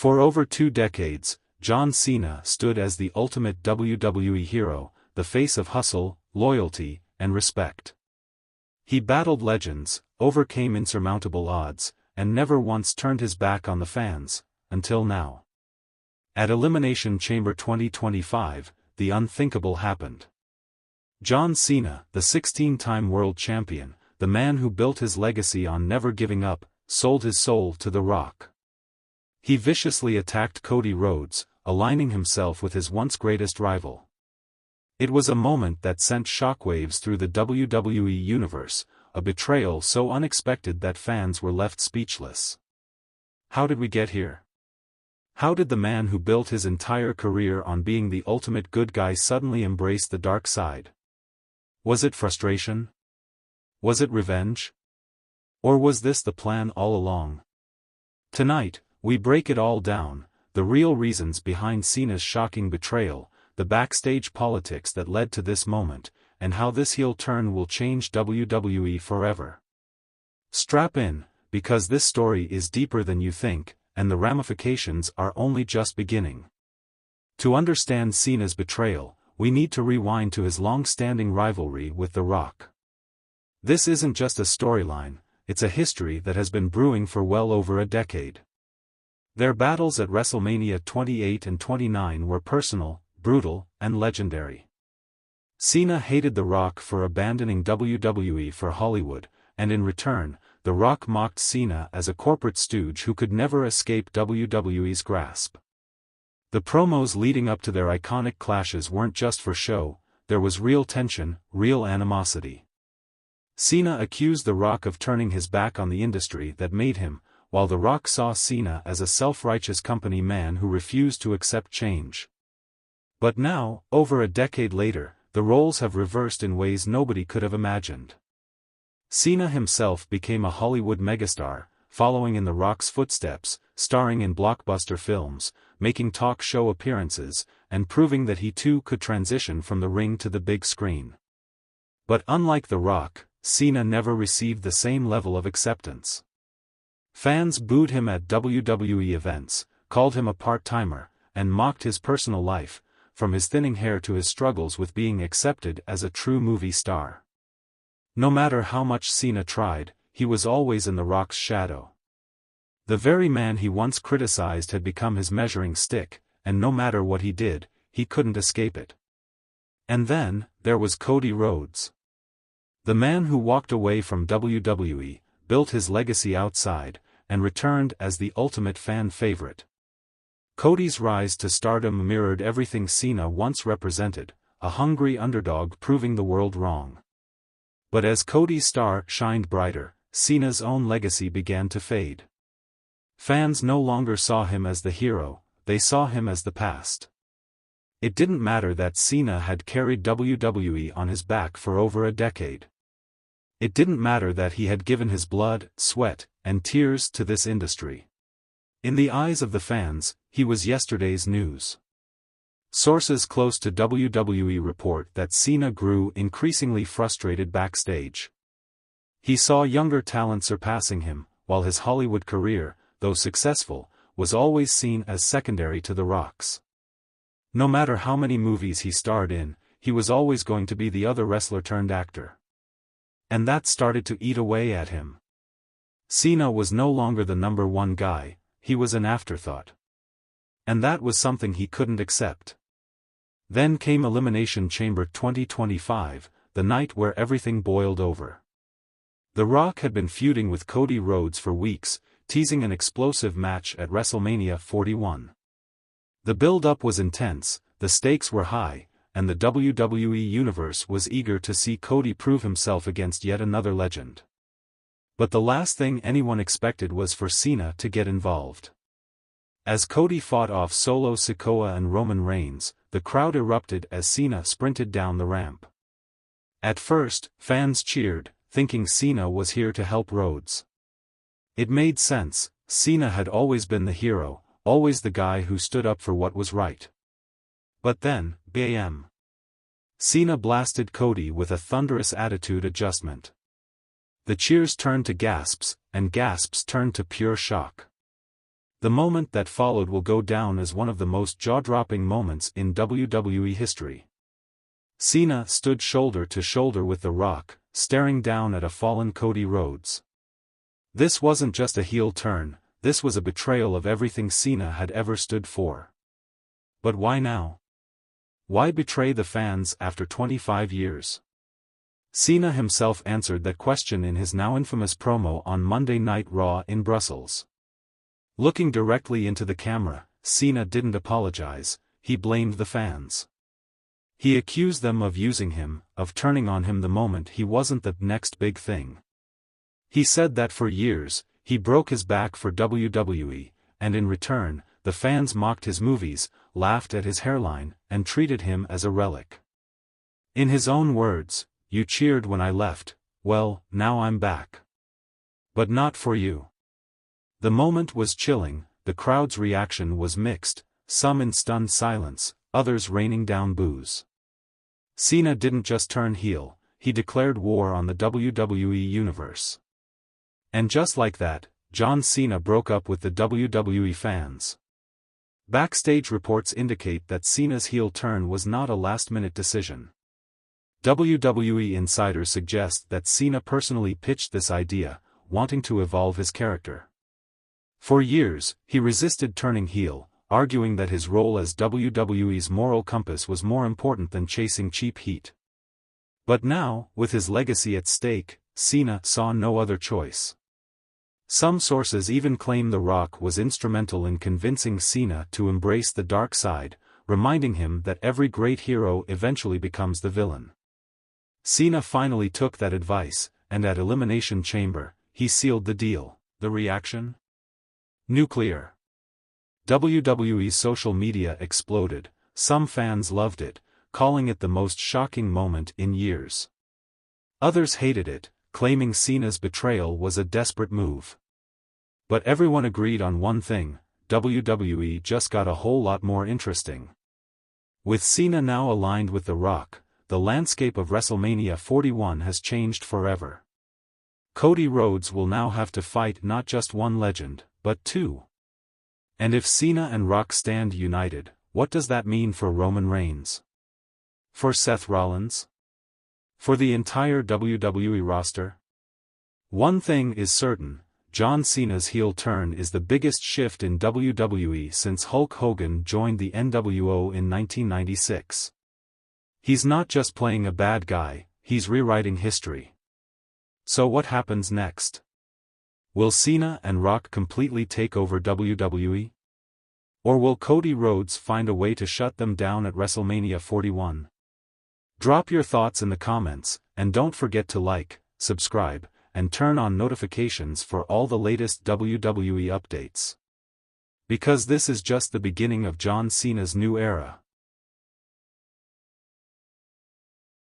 For over 2 decades, John Cena stood as the ultimate WWE hero, the face of hustle, loyalty, and respect. He battled legends, overcame insurmountable odds, and never once turned his back on the fans, until now. At Elimination Chamber 2025, the unthinkable happened. John Cena, the 16-time world champion, the man who built his legacy on never giving up, sold his soul to The Rock. He viciously attacked Cody Rhodes, aligning himself with his once greatest rival. It was a moment that sent shockwaves through the WWE universe, a betrayal so unexpected that fans were left speechless. How did we get here? How did the man who built his entire career on being the ultimate good guy suddenly embrace the dark side? Was it frustration? Was it revenge? Or was this the plan all along? Tonight, we break it all down, the real reasons behind Cena's shocking betrayal, the backstage politics that led to this moment, and how this heel turn will change WWE forever. Strap in, because this story is deeper than you think, and the ramifications are only just beginning. To understand Cena's betrayal, we need to rewind to his long-standing rivalry with The Rock. This isn't just a storyline, it's a history that has been brewing for well over a decade. Their battles at WrestleMania 28 and 29 were personal, brutal, and legendary. Cena hated The Rock for abandoning WWE for Hollywood, and in return, The Rock mocked Cena as a corporate stooge who could never escape WWE's grasp. The promos leading up to their iconic clashes weren't just for show, there was real tension, real animosity. Cena accused The Rock of turning his back on the industry that made him, while The Rock saw Cena as a self-righteous company man who refused to accept change. But now, over a decade later, the roles have reversed in ways nobody could have imagined. Cena himself became a Hollywood megastar, following in The Rock's footsteps, starring in blockbuster films, making talk show appearances, and proving that he too could transition from the ring to the big screen. But unlike The Rock, Cena never received the same level of acceptance. Fans booed him at WWE events, called him a part-timer, and mocked his personal life, from his thinning hair to his struggles with being accepted as a true movie star. No matter how much Cena tried, he was always in The Rock's shadow. The very man he once criticized had become his measuring stick, and no matter what he did, he couldn't escape it. And then, there was Cody Rhodes. The man who walked away from WWE, built his legacy outside, and returned as the ultimate fan favorite. Cody's rise to stardom mirrored everything Cena once represented, a hungry underdog proving the world wrong. But as Cody's star shined brighter, Cena's own legacy began to fade. Fans no longer saw him as the hero, they saw him as the past. It didn't matter that Cena had carried WWE on his back for over a decade. It didn't matter that he had given his blood, sweat, and tears to this industry. In the eyes of the fans, he was yesterday's news. Sources close to WWE report that Cena grew increasingly frustrated backstage. He saw younger talent surpassing him, while his Hollywood career, though successful, was always seen as secondary to The Rock's. No matter how many movies he starred in, he was always going to be the other wrestler turned actor. And that started to eat away at him. Cena was no longer the number one guy, he was an afterthought. And that was something he couldn't accept. Then came Elimination Chamber 2025, the night where everything boiled over. The Rock had been feuding with Cody Rhodes for weeks, teasing an explosive match at WrestleMania 41. The build-up was intense, the stakes were high, and the WWE Universe was eager to see Cody prove himself against yet another legend. But the last thing anyone expected was for Cena to get involved. As Cody fought off Solo Sikoa and Roman Reigns, the crowd erupted as Cena sprinted down the ramp. At first, fans cheered, thinking Cena was here to help Rhodes. It made sense, Cena had always been the hero, always the guy who stood up for what was right. But then, bam! Cena blasted Cody with a thunderous attitude adjustment. The cheers turned to gasps, and gasps turned to pure shock. The moment that followed will go down as one of the most jaw-dropping moments in WWE history. Cena stood shoulder to shoulder with The Rock, staring down at a fallen Cody Rhodes. This wasn't just a heel turn, this was a betrayal of everything Cena had ever stood for. But why now? Why betray the fans after 25 years? Cena himself answered that question in his now infamous promo on Monday Night Raw in Brussels. Looking directly into the camera, Cena didn't apologize, he blamed the fans. He accused them of using him, of turning on him the moment he wasn't the next big thing. He said that for years, he broke his back for WWE, and in return, the fans mocked his movies, laughed at his hairline, and treated him as a relic. In his own words, "You cheered when I left, well, now I'm back. But not for you." The moment was chilling, the crowd's reaction was mixed, some in stunned silence, others raining down boos. Cena didn't just turn heel, he declared war on the WWE Universe. And just like that, John Cena broke up with the WWE fans. Backstage reports indicate that Cena's heel turn was not a last-minute decision. WWE insiders suggest that Cena personally pitched this idea, wanting to evolve his character. For years, he resisted turning heel, arguing that his role as WWE's moral compass was more important than chasing cheap heat. But now, with his legacy at stake, Cena saw no other choice. Some sources even claim The Rock was instrumental in convincing Cena to embrace the dark side, reminding him that every great hero eventually becomes the villain. Cena finally took that advice, and at Elimination Chamber, he sealed the deal. The reaction? Nuclear. WWE's social media exploded, some fans loved it, calling it the most shocking moment in years. Others hated it, claiming Cena's betrayal was a desperate move. But everyone agreed on one thing: WWE just got a whole lot more interesting. With Cena now aligned with The Rock, the landscape of WrestleMania 41 has changed forever. Cody Rhodes will now have to fight not just one legend, but two. And if Cena and Rock stand united, what does that mean for Roman Reigns? For Seth Rollins? For the entire WWE roster? One thing is certain, John Cena's heel turn is the biggest shift in WWE since Hulk Hogan joined the NWO in 1996. He's not just playing a bad guy, he's rewriting history. So what happens next? Will Cena and Rock completely take over WWE? Or will Cody Rhodes find a way to shut them down at WrestleMania 41? Drop your thoughts in the comments, and don't forget to like, subscribe, and turn on notifications for all the latest WWE updates. Because this is just the beginning of John Cena's new era.